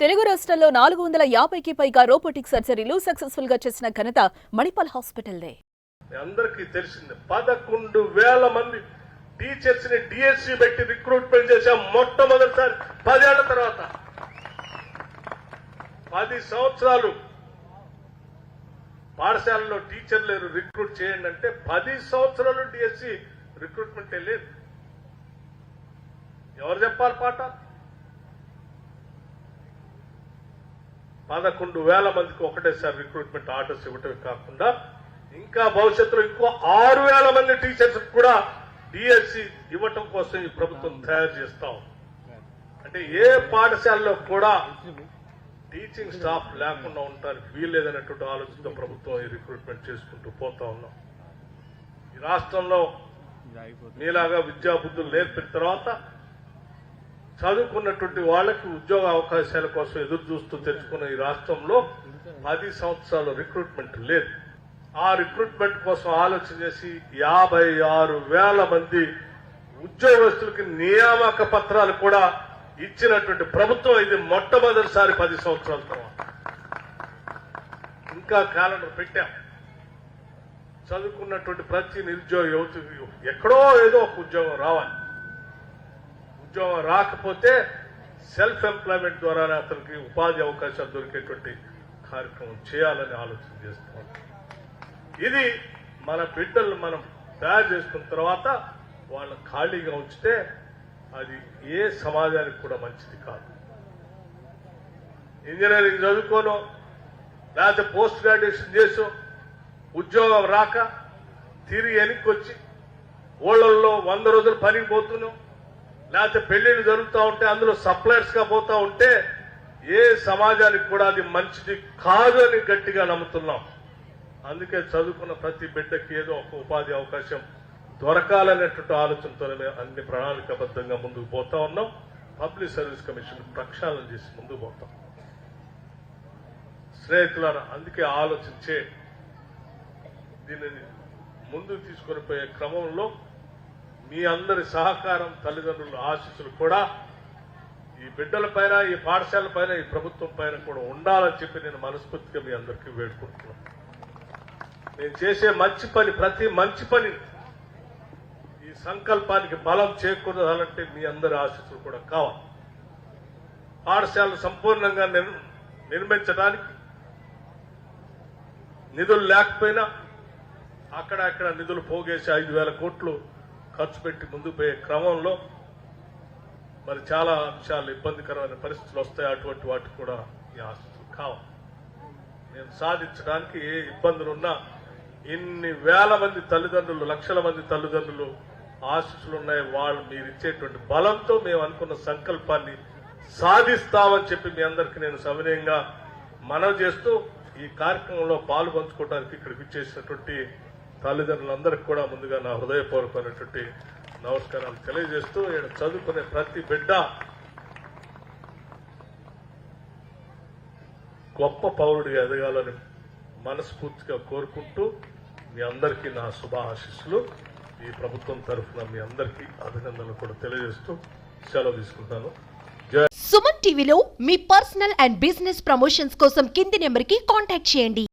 తెలుగు రాష్ట్రాల్లో 450కి పైగా రోబోటిక్ సర్జరీలు సక్సెస్ఫుల్ గా చేసిన ఘనత మణిపాల్ హాస్పిటల్దే. అందరికీ తెలిసింది 11,000 మంది టీచర్స్ ని డిఎస్సి పెట్టి రిక్రూట్మెంట్ చేశాం మొట్టమొదటిసారి 10 ఏళ్ల తర్వాత. 10 సంవత్సరాలు పాఠశాలలో టీచర్లు రిక్రూట్ చేయండి అంటే 10 సంవత్సరాలు డిఎస్సి రిక్రూట్మెంట్ లేదు. ఎవరు చెప్పాలి పాట? 11,000 మందికి ఒకటేసారి రిక్రూట్మెంట్ ఆర్డర్స్ ఇవ్వటమే కాకుండా ఇంకా భవిష్యత్తులో ఇంకో 6,000 మంది టీచర్స్ కూడా డిఎస్సి ఇవ్వటం కోసం ఈ ప్రభుత్వం తయారు చేస్తాం. అంటే ఏ పాఠశాలలో కూడా టీచింగ్ స్టాఫ్ లేకుండా ఉండడానికి వీల్లేదనేటువంటి ఆలోచనతో ప్రభుత్వం ఈ రిక్రూట్మెంట్ చేసుకుంటూ పోతా ఉన్నాం. ఈ రాష్ట్రంలో మీలాగా విద్యాబుద్ధులు నేర్పిన తర్వాత చదువుకున్నటువంటి వాళ్ళకి ఉద్యోగ అవకాశాల కోసం ఎదురు చూస్తూ తెచ్చుకున్న ఈ రాష్ట్రంలో 10 సంవత్సరాలు రిక్రూట్మెంట్ లేదు. ఆ రిక్రూట్మెంట్ కోసం ఆలోచన చేసి 56,000 మంది ఉద్యోగస్తులకి నియామక పత్రాలు కూడా ఇచ్చినటువంటి ప్రభుత్వం ఇది మొట్టమొదటిసారి 10 సంవత్సరాల తర్వాత. ఇంకా క్యాలెండర్ పెట్టాం. చదువుకున్నటువంటి ప్రతి నిరుద్యోగ యువతకు ఎక్కడో ఏదో ఒక ఉద్యోగం రావాలి. ఉద్యోగం రాకపోతే సెల్ఫ్ ఎంప్లాయ్మెంట్ ద్వారానే అతనికి ఉపాధి అవకాశాలు దొరికేటువంటి కార్యక్రమం చేయాలని ఆలోచన చేస్తున్నాం. ఇది మన బిడ్డలు మనం తయారు చేసుకున్న తర్వాత వాళ్ళని ఖాళీగా ఉంచితే అది ఏ సమాజానికి కూడా మంచిది కాదు. ఇంజనీరింగ్ చదువుకోను లేకపోతే పోస్ట్ గ్రాడ్యుయేషన్ చేసో ఉద్యోగం రాక తిరిగి వెనక్కి వచ్చి ఊళ్ళల్లో 100 రోజులు పనికి పోతున్నాం, లేకపోతే పెళ్లిళ్ళు జరుగుతూ ఉంటే అందులో సప్లయర్స్ గా పోతా ఉంటే ఏ సమాజానికి కూడా అది మంచిది కాదు అని గట్టిగా నమ్ముతున్నాం. అందుకే చదువుకున్న ప్రతి బిడ్డకి ఏదో ఒక ఉపాధి అవకాశం దొరకాలనేటువంటి ఆలోచనతోనే మేము అన్ని ప్రణాళికాబద్ధంగా ముందుకు పోతా ఉన్నాం. పబ్లిక్ సర్వీస్ కమిషన్ ప్రక్షాళన చేసి ముందుకు పోతాం. స్నేహితులారా, అందుకే ఆలోచించే దీనిని ముందుకు తీసుకొని పోయే క్రమంలో మీ అందరి సహకారం, తల్లిదండ్రుల ఆశీస్సులు కూడా ఈ బిడ్డల పైన, ఈ పాఠశాల పైన, ఈ ప్రభుత్వం పైన కూడా ఉండాలని చెప్పి నేను మనస్ఫూర్తిగా మీ అందరికీ వేడుకుంటున్నాను. నేను చేసే మంచి పని, ప్రతి మంచి పని ఈ సంకల్పానికి బలం చేకూరాలంటే మీ అందరి ఆశీస్సులు కూడా కావాలి. పాఠశాలను సంపూర్ణంగా నిర్మించడానికి నిధులు లేకపోయినా అక్కడ నిధులు పోగేసి 5,000 కోట్లు ఖర్చు పెట్టి ముందుకు పోయే క్రమంలో మరి చాలా అంశాలు ఇబ్బందికరమైన పరిస్థితులు వస్తాయి. అటువంటి వాటికి కూడా ఈ ఆశీస్సులు కావాలి. నేను సాధించడానికి ఏ ఇబ్బందులున్నా ఇన్ని వేల మంది తల్లిదండ్రులు, లక్షల మంది తల్లిదండ్రులు ఆశీస్సులు ఉన్నాయి. వాళ్ళు మీరు ఇచ్చేటువంటి బలంతో మేము అనుకున్న సంకల్పాన్ని సాధిస్తామని చెప్పి మీ అందరికీ నేను సవినయంగా మనవి చేస్తూ ఈ కార్యక్రమంలో పాలు పంచుకోవడానికి ఇక్కడికి ఇచ్చేసినటువంటి తల్లిదండ్రులందరికీ కూడా ముందుగా నా హృదయపూర్వకమైనటువంటి నమస్కారాలు తెలియజేస్తూ ఇక్కడ చదువుకునే ప్రతి బిడ్డ గొప్ప పౌరుడిగా ఎదగాలని మనస్ఫూర్తిగా కోరుకుంటూ మీ అందరికీ నా శుభ ఆశీస్సులు. ఈ ప్రభుత్వం తరఫున మీ అందరికీ అభినందనలు కూడా తెలియజేస్తూ సెలవు తీసుకుంటాను. సుమన్ టీవీలో మీ పర్సనల్ అండ్ బిజినెస్ ప్రమోషన్స్ కోసం కింది నెంబర్కి కాంటాక్ట్ చేయండి.